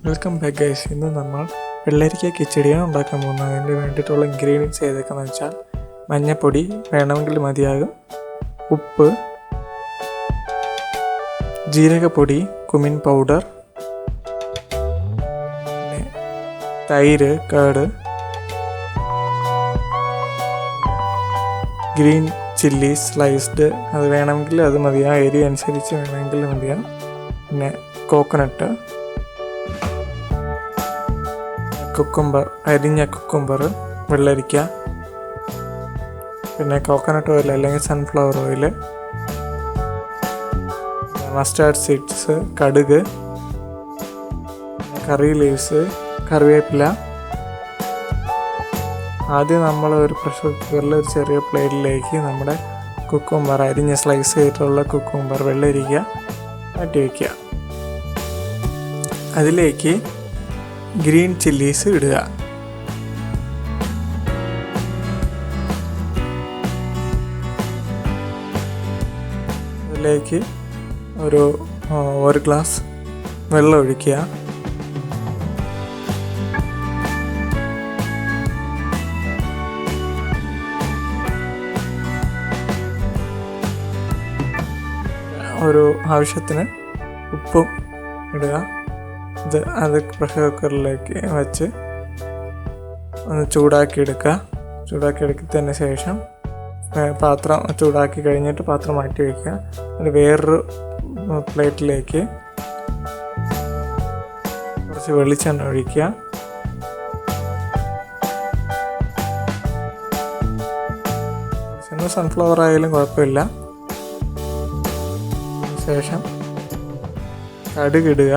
Welcome back guys. ഇന്ന് നമ്മൾ വെള്ളരിക്ക കിച്ചടിയാണ് ഉണ്ടാക്കാൻ പോകുന്നത്. അതിന് വേണ്ടിയിട്ടുള്ള ഇൻഗ്രീഡിയൻസ് ഏതൊക്കെയെന്ന് വെച്ചാൽ മഞ്ഞൾപ്പൊടി വേണമെങ്കിൽ മതിയാകും, ഉപ്പ്, ജീരകപ്പൊടി, കുമിൻ പൗഡർ, പിന്നെ തൈര്, കേട്, ഗ്രീൻ ചില്ലി സ്ലൈസ്ഡ്, അത് വേണമെങ്കിൽ അത് മതിയാകും, എരി അനുസരിച്ച് വേണമെങ്കിൽ മതിയാകും, പിന്നെ കോക്കനട്ട്, കുക്കുംബർ, അരിഞ്ഞ കുക്കുംബർ, വെള്ളരിക്ക, പിന്നെ കോക്കനട്ട് ഓയിൽ അല്ലെങ്കിൽ സൺഫ്ലവർ ഓയിൽ, മസ്റ്റാർഡ് സീഡ്സ്, കടുക്, കറി ലീവ്സ്, കറിവേപ്പില. ആദ്യം നമ്മൾ ഒരു പ്രഷർ കുക്കറിൽ ഒരു ചെറിയ പ്ലേറ്റിലേക്ക് നമ്മുടെ കുക്കുംബർ, അരിഞ്ഞ സ്ലൈസ് ചെയ്തിട്ടുള്ള കുക്കുംബർ, വെള്ളരിക്ക മാറ്റി വയ്ക്കുക. അതിലേക്ക് ഗ്രീൻ ചില്ലീസ് ഇടുക. അതിലേക്ക് ഒരു ഗ്ലാസ് വെള്ളം ഒഴിക്കുക. ഒരു ആവശ്യത്തിന് ഉപ്പും ഇടുക. അത് പ്രഷർ കുക്കറിലേക്ക് വെച്ച് ഒന്ന് ചൂടാക്കിയെടുത്തതിന് ശേഷം പാത്രം ചൂടാക്കി കഴിഞ്ഞിട്ട് പാത്രം മാറ്റി വയ്ക്കുക. അതിന് വേറൊരു പ്ലേറ്റിലേക്ക് കുറച്ച് വെളിച്ചെണ്ണ ഒഴിക്കുക. സൺഫ്ലവർ ആയാലും കുഴപ്പമില്ല. ശേഷം കടുകിടുക.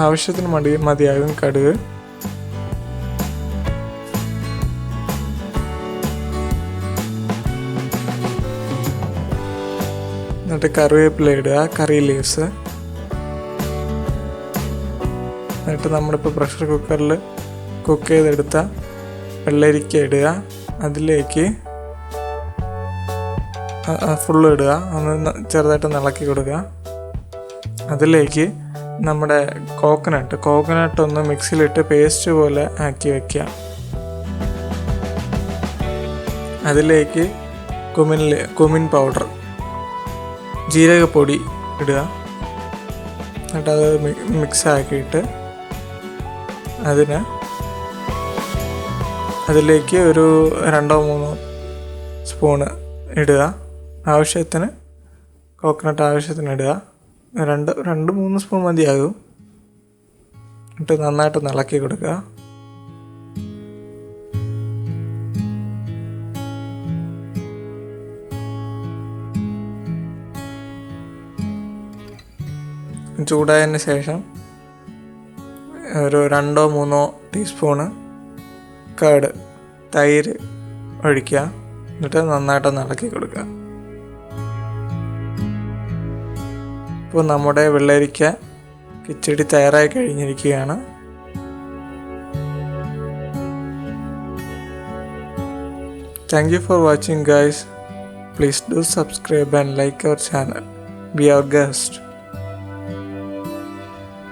ആവശ്യത്തിന് മതിയാകും കടുക്. എന്നിട്ട് കറിവേപ്പില ഇടുക, കറി ലീവ്സ്. എന്നിട്ട് നമ്മളിപ്പോൾ പ്രഷർ കുക്കറിൽ കുക്ക് ചെയ്തെടുത്ത വെള്ളരിക്ക ഇടുക. അതിലേക്ക് ഫുള്ള് ഇടുക. ഒന്ന് ചെറുതായിട്ട് ഇളക്കി കൊടുക്കുക. അതിലേക്ക് നമ്മുടെ കോക്കനട്ട് ഒന്ന് മിക്സിയിലിട്ട് പേസ്റ്റ് പോലെ ആക്കി വയ്ക്കുക. അതിലേക്ക് കുമിൻ പൗഡർ, ജീരകപ്പൊടി ഇടുക. എന്നിട്ടത് മിക്സ് ആക്കിയിട്ട് അതിലേക്ക് ഒരു 2-3 സ്പൂണ് ഇടുക. ആവശ്യത്തിന് കോക്കനട്ട് ഇടുക. 2-3 സ്പൂൺ മതിയാകും. എന്നിട്ട് നന്നായിട്ട് ഇളക്കി കൊടുക്കുക. ചൂടായതിന് ശേഷം ഒരു 2-3 ടീസ്പൂണ് തൈര് ഒഴിക്കുക. എന്നിട്ട് നന്നായിട്ട് ഇളക്കി കൊടുക്കുക. ഇപ്പോൾ നമ്മുടെ വെള്ളരിക്ക കിച്ചടി തയ്യാറായി കഴിഞ്ഞിരിക്കുകയാണ്. Thank you for watching guys. Please do subscribe and like our channel. Be our guest.